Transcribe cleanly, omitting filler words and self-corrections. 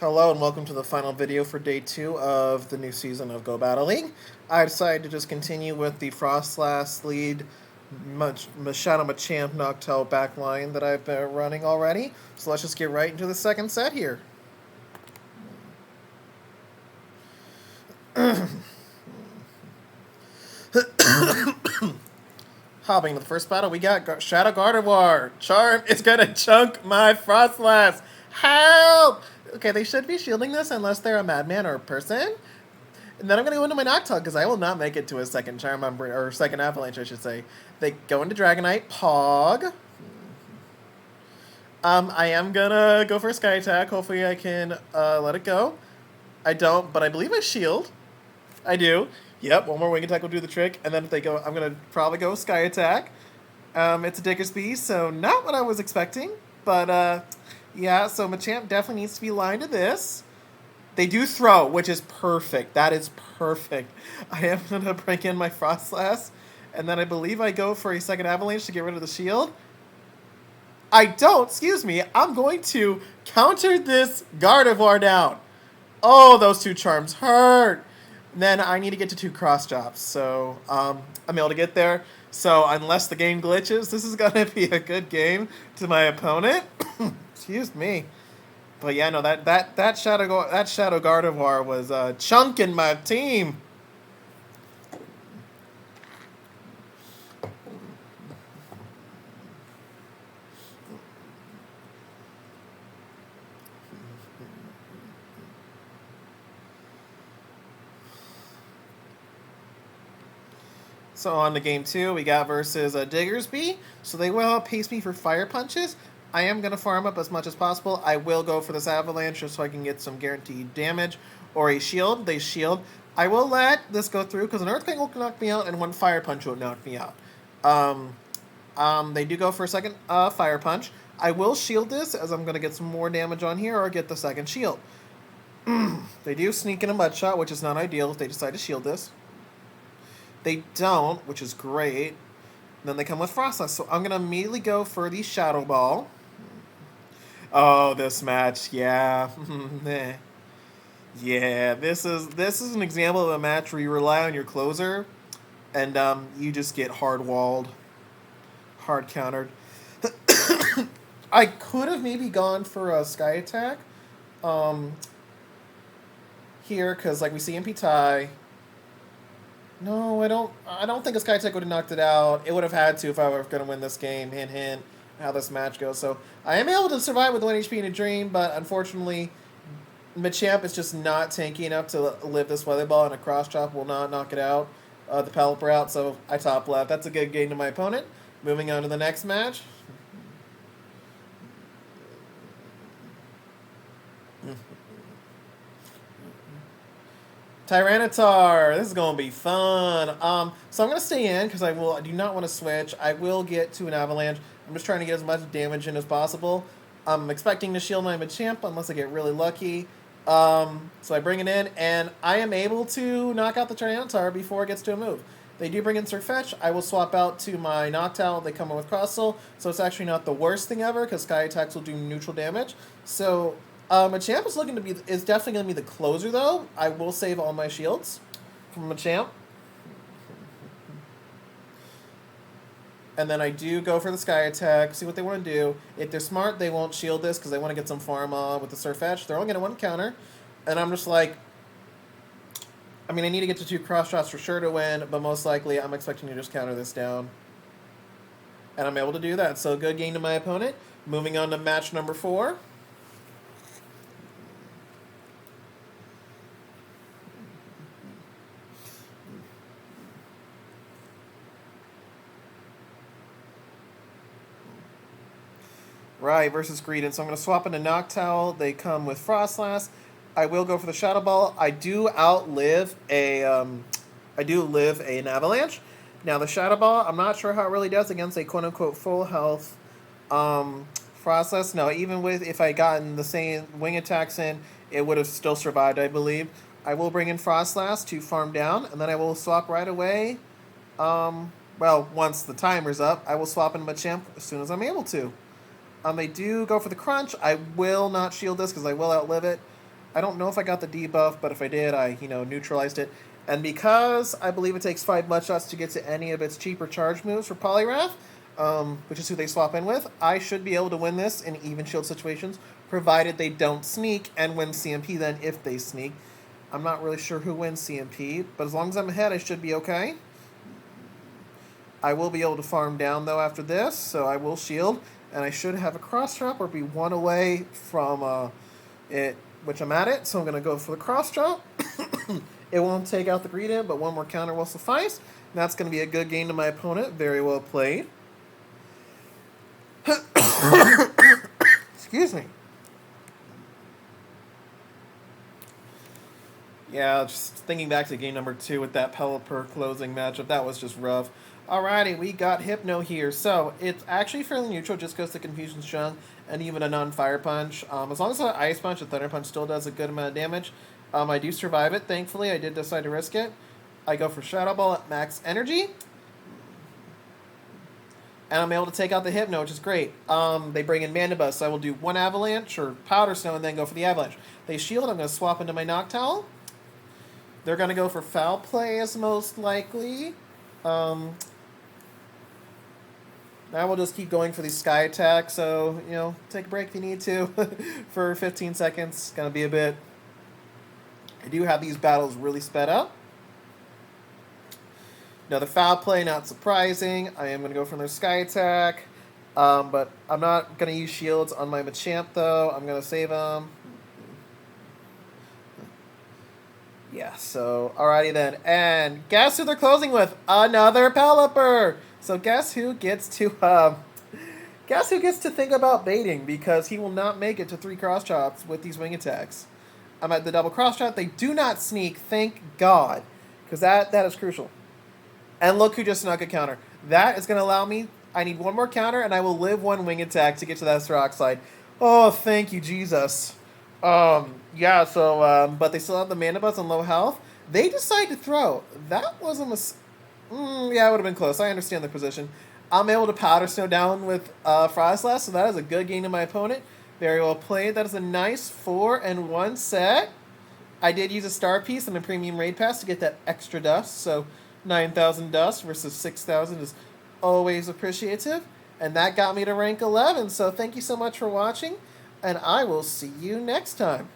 Hello and welcome to the final video for day 2 of the new season of Go Battle League. I decided to just continue with the Froslass lead Shadow Machamp Noctal backline that I've been running already. So let's just get right into the second set here. Hopping to the first battle, we got Shadowgardevoir. Charm is gonna chunk my Froslass. Help! Okay, they should be shielding this unless they're a madman or a person. And then I'm going to go into my Noctal because I will not make it to a second Charm, or second Avalanche, I should say. They go into Dragonite, Pog. I am going to go for a Sky Attack. Hopefully I can let it go. I don't, but I believe I shield. I do. Yep, one more Wing Attack will do the trick. And then if they go, I'm going to probably go Sky Attack. It's a Diggersby, so not what I was expecting. But, yeah, so Machamp definitely needs to be lined to this. They do throw, which is perfect. That is perfect. I am going to break in my Froslass, and then I believe I go for a second Avalanche to get rid of the shield. I don't, excuse me. I'm going to counter this Gardevoir down. Oh, those two charms hurt. Then I need to get to 2 cross drops, so I'm able to get there. So unless the game glitches, this is going to be a good game to my opponent. Excuse me. But yeah, no, that Shadow Gardevoir was chunking my team. So on to game 2, we got versus Diggersby. So they will outpace me for fire punches. I am going to farm up as much as possible. I will go for this Avalanche just so I can get some guaranteed damage. Or a shield. They shield. I will let this go through because an Earthquake will knock me out and one Fire Punch will knock me out. They do go for a second Fire Punch. I will shield this as I'm going to get some more damage on here or get the second shield. They do sneak in a Mud Shot, which is not ideal if they decide to shield this. They don't, which is great. Then they come with Froslass, so I'm going to immediately go for the Shadow Ball. Oh, this match, yeah. Yeah, this is an example of a match where you rely on your closer, and you just get hard-walled, hard-countered. I could have maybe gone for a Sky Attack here, because like we see MP tie. No, I don't think a Sky Attack would have knocked it out. It would have had to if I were going to win this game. Hint, hint, how this match goes. So I am able to survive with 1 HP in a Dream, but unfortunately, Machamp is just not tanky enough to live this Weather Ball, and a Cross Chop will not knock it out. The Pelipper out, so I top left. That's a good game to my opponent. Moving on to the next match. Tyranitar, this is going to be fun. So I'm going to stay in because I do not want to switch. I will get to an Avalanche. I'm just trying to get as much damage in as possible. I'm expecting to shield my Machamp unless I get really lucky. So I bring it in, and I am able to knock out the Tyranitar before it gets to a move. They do bring in Surfetch. I will swap out to my Noctal. They come in with Cross Soul, so it's actually not the worst thing ever because Sky Attacks will do neutral damage. So Machamp is definitely going to be the closer, though. I will save all my shields from Machamp. And then I do go for the Sky Attack, see what they want to do. If they're smart, they won't shield this because they want to get some farm with the Surfetch. They're only going to 1 counter. And I'm just like, I mean, I need to get to 2 cross shots for sure to win, but most likely I'm expecting to just counter this down. And I'm able to do that. So good game to my opponent. Moving on to match number 4. Right, versus Greedent. So I'm going to swap into Noctowl. They come with Froslass. I will go for the Shadow Ball. I do outlive an Avalanche. Now the Shadow Ball, I'm not sure how it really does against a quote-unquote full health Froslass. No, even if I gotten the same wing attacks in, it would have still survived, I believe. I will bring in Froslass to farm down, and then I will swap right away. Well, once the timer's up, I will swap into Machamp as soon as I'm able to. They do go for the crunch. I will not shield this because I will outlive it. I don't know if I got the debuff, but if I did, I, neutralized it. And because I believe it takes 5 mudshots to get to any of its cheaper charge moves for Poliwrath, which is who they swap in with, I should be able to win this in even shield situations, provided they don't sneak, and win CMP then if they sneak. I'm not really sure who wins CMP, but as long as I'm ahead, I should be okay. I will be able to farm down, though, after this, so I will shield, and I should have a cross drop or be 1 away from it, which I'm at it, so I'm going to go for the cross drop. It won't take out the greeted, but 1 more counter will suffice. And that's going to be a good game to my opponent. Very well played. Excuse me. Yeah, just thinking back to game number 2 with that Pelipper closing matchup, that was just rough. Alrighty, we got Hypno here. So, it's actually fairly neutral just because the Confusion's Chung and even a non-Fire Punch. As long as an Ice Punch, a Thunder Punch still does a good amount of damage. I do survive it, thankfully. I did decide to risk it. I go for Shadow Ball at max energy. And I'm able to take out the Hypno, which is great. They bring in Mandibuzz, so I will do 1 Avalanche or Powder Snow and then go for the Avalanche. They shield, I'm going to swap into my Noctal. They're going to go for Foul Play as most likely. Now we'll just keep going for the Sky Attack, so, take a break if you need to for 15 seconds. It's going to be a bit... I do have these battles really sped up. Another Foul Play, not surprising. I am going to go for another Sky Attack, but I'm not going to use shields on my Machamp, though. I'm going to save them. Yeah, so, alrighty then. And guess who they're closing with? Another Pelipper! So guess who gets to think about baiting, because he will not make it to 3 cross chops with these wing attacks. I'm at the double cross chop. They do not sneak, thank God, because that is crucial. And look who just snuck a counter. That is going to allow me, I need 1 more counter, and I will live 1 wing attack to get to that Rock Slide. Oh, thank you, Jesus. Yeah, so, but they still have the Mandibuzz on low health. They decide to throw. That was a mistake. Yeah, it would have been close. I understand the position. I'm able to Powder Snow down with Froslass, so that is a good game to my opponent. Very well played. That is a nice 4-1 set. I did use a Star Piece and a Premium Raid Pass to get that extra dust, so 9,000 dust versus 6,000 is always appreciative. And that got me to rank 11, so thank you so much for watching, and I will see you next time.